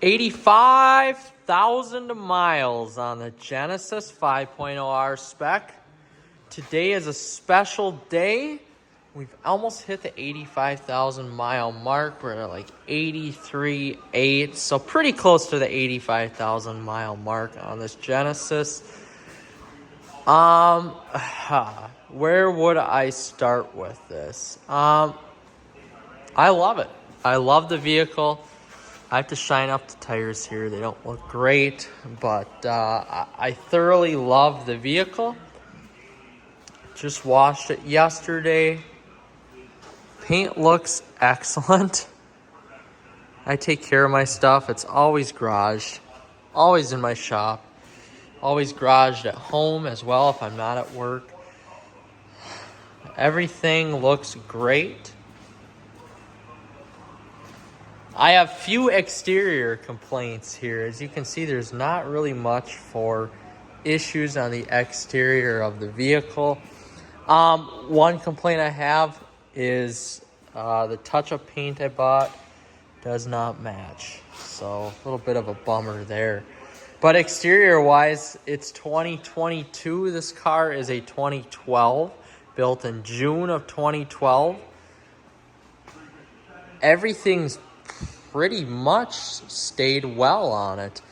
85,000 miles on the Genesis 5.0R Spec. Today is a special day. We've almost hit the 85,000 mile mark. We're at like 83.8, so pretty close to the 85,000 mile mark on this Genesis. Where would I start with this? I love it. I love the vehicle. I have to shine up the tires here. They don't look great, but I thoroughly love the vehicle. Just washed it yesterday. Paint looks excellent. I take care of my stuff. It's always garaged, always in my shop, always garaged at home as well if I'm not at work. Everything looks great. I have few exterior complaints here. As you can see, there's not really much for issues on the exterior of the vehicle. One complaint I have is the touch-up paint I bought does not match. So a little bit of a bummer there. But exterior-wise, it's 2022. This car is a 2012, built in June of 2012. Everything's pretty much stayed well on it.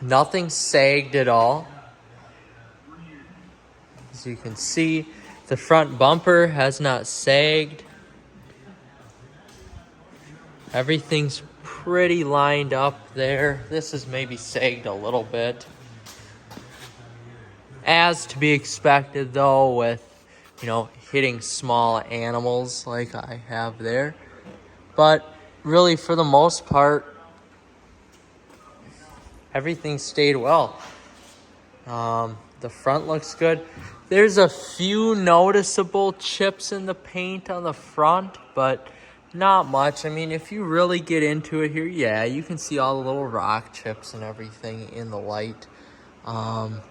Nothing sagged at all. As you can see, the front bumper has not sagged. Everything's pretty lined up there. This is maybe sagged a little bit. As to be expected though, with, hitting small animals like I have there. But really, for the most part, everything stayed well. The front looks good. There's a few noticeable chips in the paint on the front, but not much. I mean, if you really get into it here, yeah, you can see all the little rock chips and everything in the light on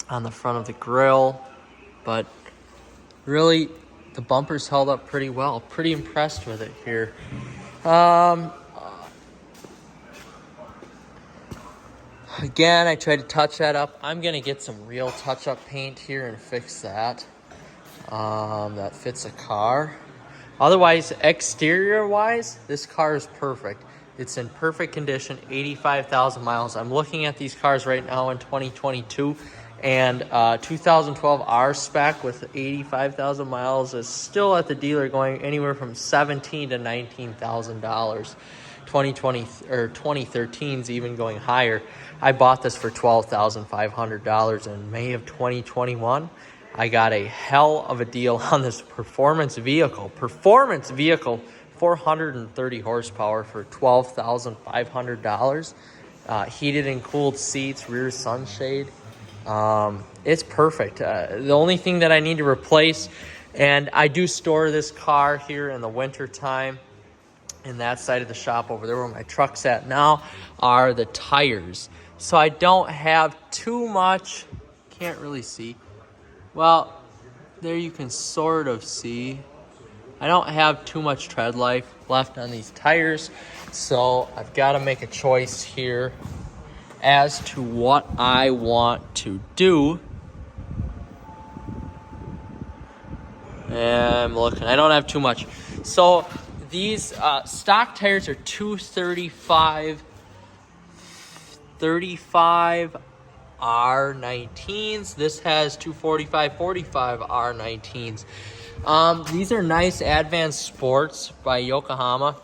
the front of the grill. But really, the bumper's held up pretty well. Pretty impressed with it here. Again, I tried to touch that up. I'm going to get some real touch-up paint here and fix that. That fits a car. Otherwise, exterior-wise, this car is perfect. It's in perfect condition, 85,000 miles. I'm looking at these cars right now in 2022, and 2012 R Spec with 85,000 miles is still at the dealer going anywhere from $17,000 to $19,000. 2020 or 2013's even going higher. I bought this for $12,500 in May of 2021. I got a hell of a deal on this performance vehicle. 430 horsepower for $12,500. Heated and cooled seats, rear sunshade. It's perfect. The only thing that I need to replace, and I do store this car here in the winter time, in that side of the shop over there where my truck's at now, are the tires. So I don't have too much, can't really see. Well, there you can sort of see. I don't have too much tread life left on these tires, so I've got to make a choice here as to what I want to do. And I'm looking, I don't have too much. So these stock tires are 235 R19s. This has 245 R19s. These are nice Advanced Sports by Yokohama.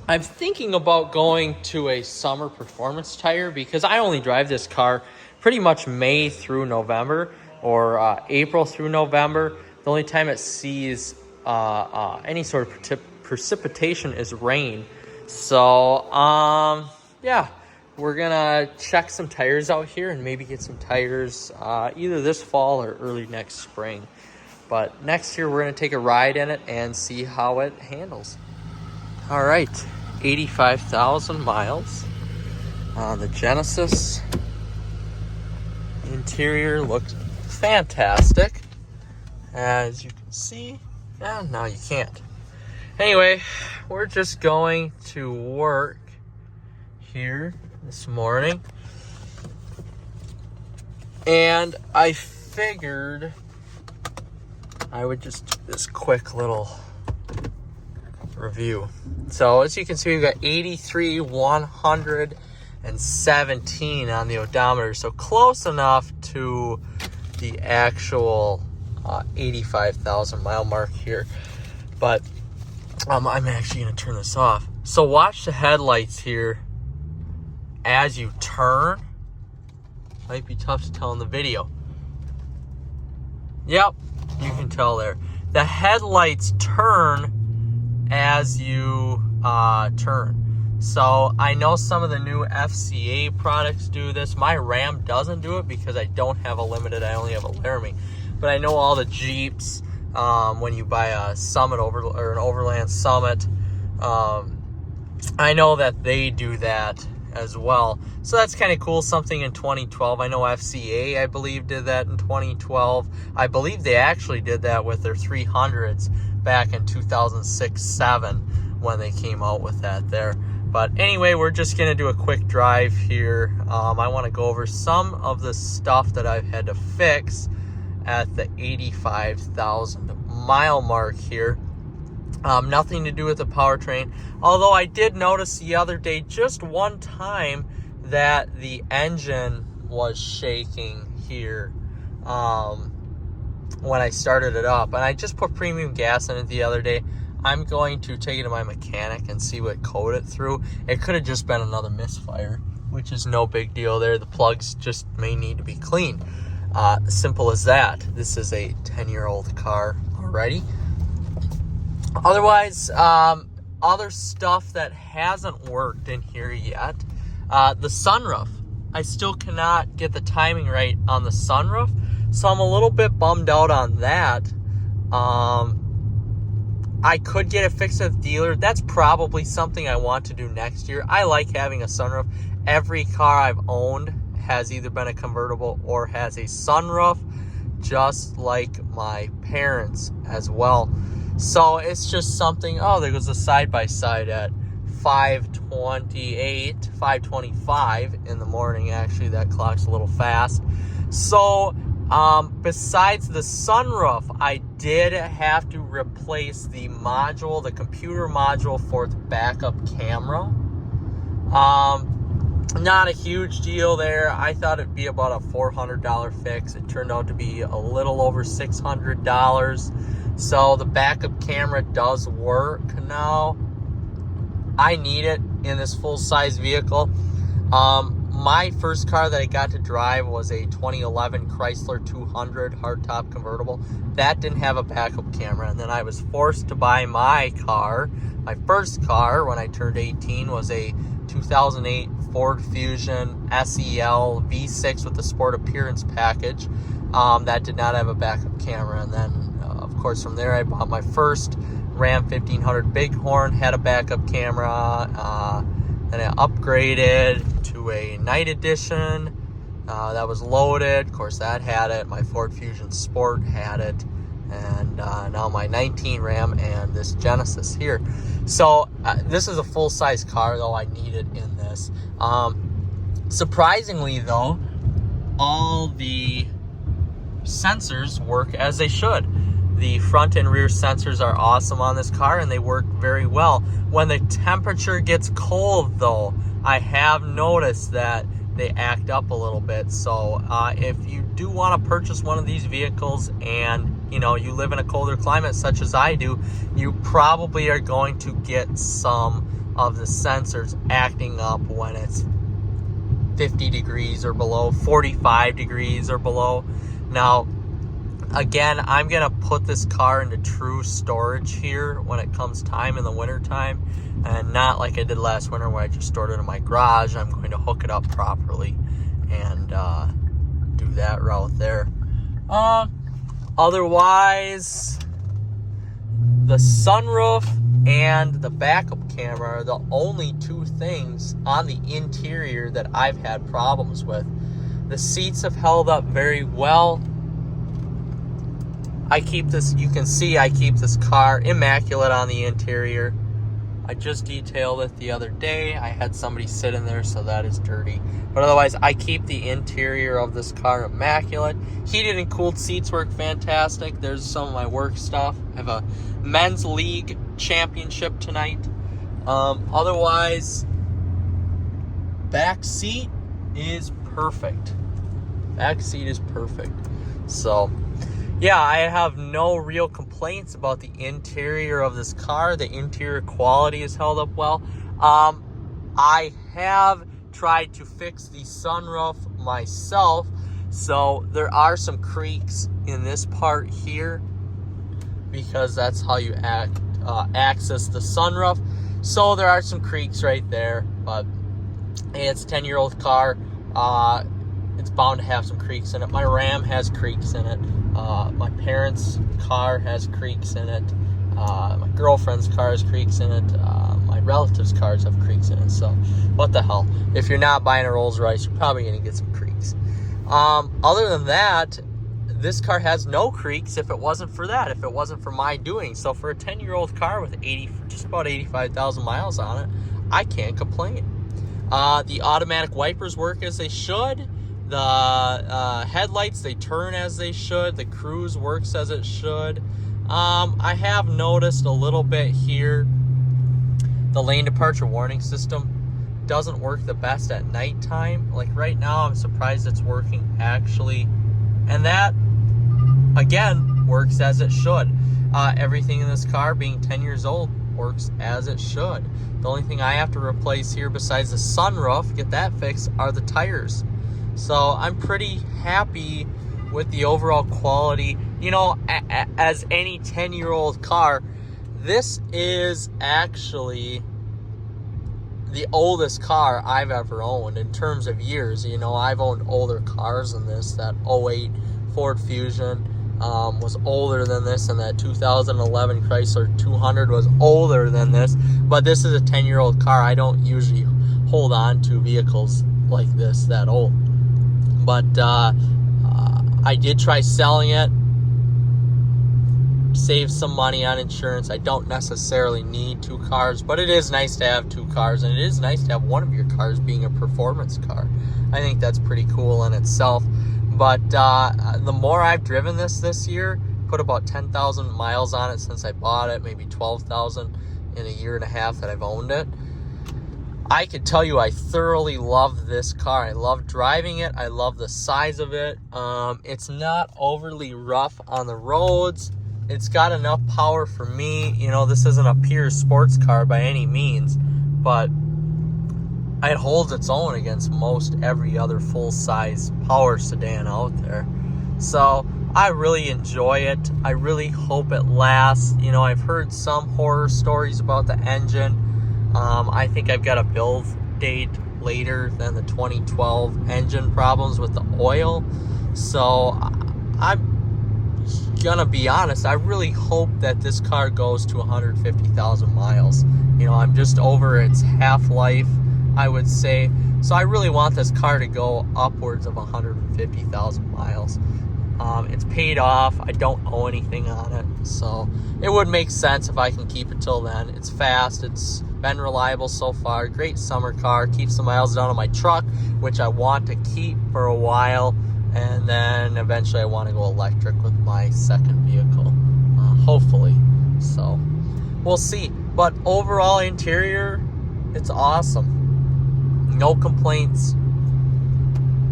I'm thinking about going to a summer performance tire because I only drive this car pretty much May through November, or April through November. The only time it sees any sort of precipitation is rain. So yeah, we're gonna check some tires out here and maybe get some tires either this fall or early next spring. But next year we're gonna take a ride in it and see how it handles. All right, 85,000 miles on the Genesis. Interior looks fantastic, as you can see. No, you can't. Anyway, we're just going to work here this morning, and I figured I would just do this quick little review. So as you can see, we've got 83, 117 on the odometer, so close enough to the actual 85,000 mile mark here. But I'm actually going to turn this off. So watch the headlights here as you turn. Might be tough to tell in the video. Yep, you can tell there. The headlights turn as you turn. So I know some of the new FCA products do this. My Ram doesn't do it because I don't have a Limited. I only have a Laramie. But I know all the Jeeps, when you buy a Summit or an Overland Summit, I know that they do that as well. So that's kind of cool, something in 2012. I know FCA, I believe, did that in 2012. I believe they actually did that with their 300s back in 2006-07 when they came out with that there. But anyway, we're just going to do a quick drive here. I want to go over some of the stuff that I've had to fix at the 85,000 mile mark here. Nothing to do with the powertrain, although I did notice the other day just one time that the engine was shaking here when I started it up, and I just put premium gas in it the other day. I'm going to take it to my mechanic and see what code it threw. It could have just been another misfire, which is no big deal there. The plugs just may need to be cleaned. Simple as that. This is a 10-year-old car already. Otherwise, other stuff that hasn't worked in here yet. The sunroof. I still cannot get the timing right on the sunroof, so I'm a little bit bummed out on that. I could get it fixed at the dealer. That's probably something I want to do next year. I like having a sunroof. Every car I've owned has either been a convertible or has a sunroof, just like my parents as well. So it's just something. Oh, there goes the side-by-side at 5:25 in the morning. Actually, that clock's a little fast. So besides the sunroof, I did have to replace the module, the computer module for the backup camera. Not a huge deal there. I thought it'd be about a $400 fix. It turned out to be a little over $600. So the backup camera does work now. I need it in this full-size vehicle. My first car that I got to drive was a 2011 Chrysler 200 hardtop convertible. That didn't have a backup camera. And then I was forced to buy my car. My first car when I turned 18 was a 2008 Ford Fusion SEL V6 with the Sport Appearance package. That did not have a backup camera. And then, of course, from there I bought my first Ram 1500 Bighorn, had a backup camera. Then I upgraded to a Night Edition that was loaded. Of course, that had it. My Ford Fusion Sport had it. And now my 19 Ram and this Genesis here. So this is a full-size car, though. I need it in this. Surprisingly, though, all the sensors work as they should. The front and rear sensors are awesome on this car, and they work very well. When the temperature gets cold, though, I have noticed that they act up a little bit. So if you do want to purchase one of these vehicles and you live in a colder climate such as I do, you probably are going to get some of the sensors acting up when it's 50 degrees or below, 45 degrees or below. Now, again, I'm going to put this car into true storage here when it comes time in the winter time, and not like I did last winter where I just stored it in my garage. I'm going to hook it up properly and do that route there. Otherwise, the sunroof and the backup camera are the only two things on the interior that I've had problems with. The seats have held up very well. You can see I keep this car immaculate on the interior. I just detailed it the other day. I had somebody sit in there, so that is dirty. But otherwise, I keep the interior of this car immaculate. Heated and cooled seats work fantastic. There's some of my work stuff. I have a men's league championship tonight. Otherwise, back seat is perfect. Back seat is perfect. So, yeah, I have no real complaints about the interior of this car. The interior quality is held up well. I have tried to fix the sunroof myself. So there are some creaks in this part here because that's how you access the sunroof. So there are some creaks right there, but hey, it's a 10-year-old car. It's bound to have some creaks in it. My Ram has creaks in it. My parents' car has creaks in it. My girlfriend's car has creaks in it. My relatives' cars have creaks in it. So, what the hell? If you're not buying a Rolls Royce, you're probably going to get some creaks. Other than that, this car has no creaks if it wasn't for that, if it wasn't for my doing. So, for a 10-year-old car with just about 85,000 miles on it, I can't complain. The automatic wipers work as they should. The headlights, they turn as they should. The cruise works as it should. I have noticed a little bit here, the lane departure warning system doesn't work the best at nighttime. Like right now, I'm surprised it's working actually. And that, again, works as it should. Everything in this car, being 10 years old, works as it should. The only thing I have to replace here besides the sunroof, get that fixed, are the tires. So I'm pretty happy with the overall quality. You know, as any 10-year-old car, this is actually the oldest car I've ever owned in terms of years. You know, I've owned older cars than this. That '08 Ford Fusion was older than this, and that 2011 Chrysler 200 was older than this. But this is a 10-year-old car. I don't usually hold on to vehicles like this that old. But I did try selling it, save some money on insurance. I don't necessarily need two cars, but it is nice to have two cars, and it is nice to have one of your cars being a performance car. I think that's pretty cool in itself. But the more I've driven this year, put about 10,000 miles on it since I bought it, maybe 12,000 in a year and a half that I've owned it. I can tell you I thoroughly love this car. I love driving it. I love the size of it. It's not overly rough on the roads. It's got enough power for me. You know, this isn't a pure sports car by any means, but it holds its own against most every other full-size power sedan out there. So I really enjoy it. I really hope it lasts. You know, I've heard some horror stories about the engine. I think I've got a build date later than the 2012 engine problems with the oil. So I'm gonna be honest, I really hope that this car goes to 150,000 miles. You know, I'm just over its half-life, I would say. So I really want this car to go upwards of 150,000 miles. It's paid off. I don't owe anything on it. So it would make sense if I can keep it till then. It's fast. It's been reliable so far. Great summer car. Keeps the miles down on my truck, which I want to keep for a while. And then eventually I want to go electric with my second vehicle. Hopefully. So we'll see. But overall interior, it's awesome. No complaints.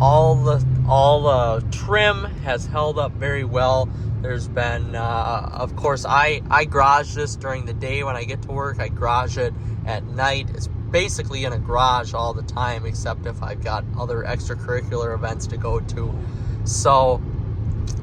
All the trim has held up very well. There's been, of course, I garage this during the day when I get to work. I garage it at night. It's basically in a garage all the time, except if I've got other extracurricular events to go to. So,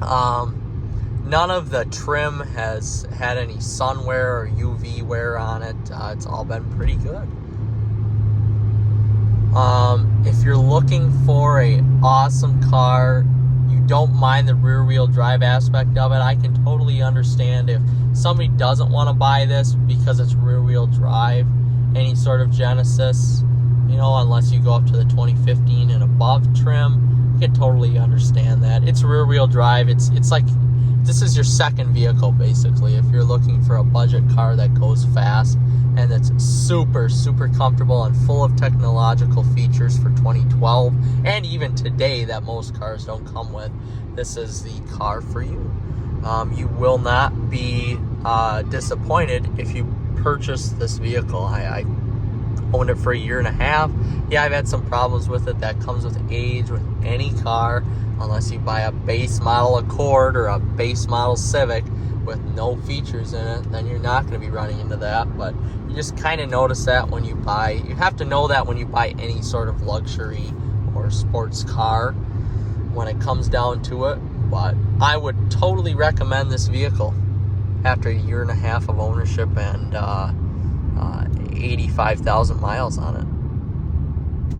none of the trim has had any sun wear or UV wear on it. It's all been pretty good. If you're looking for a awesome car, you don't mind the rear wheel drive aspect of it, I can totally understand if somebody doesn't want to buy this because it's rear wheel drive, any sort of Genesis, you know, unless you go up to the 2015 and above trim. I can totally understand that. It's rear wheel drive. It's like this is your second vehicle basically. If you're looking for a budget car that goes fast and it's super, super comfortable and full of technological features for 2012 and even today that most cars don't come with, this is the car for you. You will not be disappointed if you purchase this vehicle. I owned it for a year and a half. Yeah, I've had some problems with it. That comes with age with any car, unless you buy a base model Accord or a base model Civic with no features in it, then you're not going to be running into that. But you just kind of notice that when you buy, you have to know that when you buy any sort of luxury or sports car when it comes down to it. But I would totally recommend this vehicle after a year and a half of ownership and 85,000 miles on it.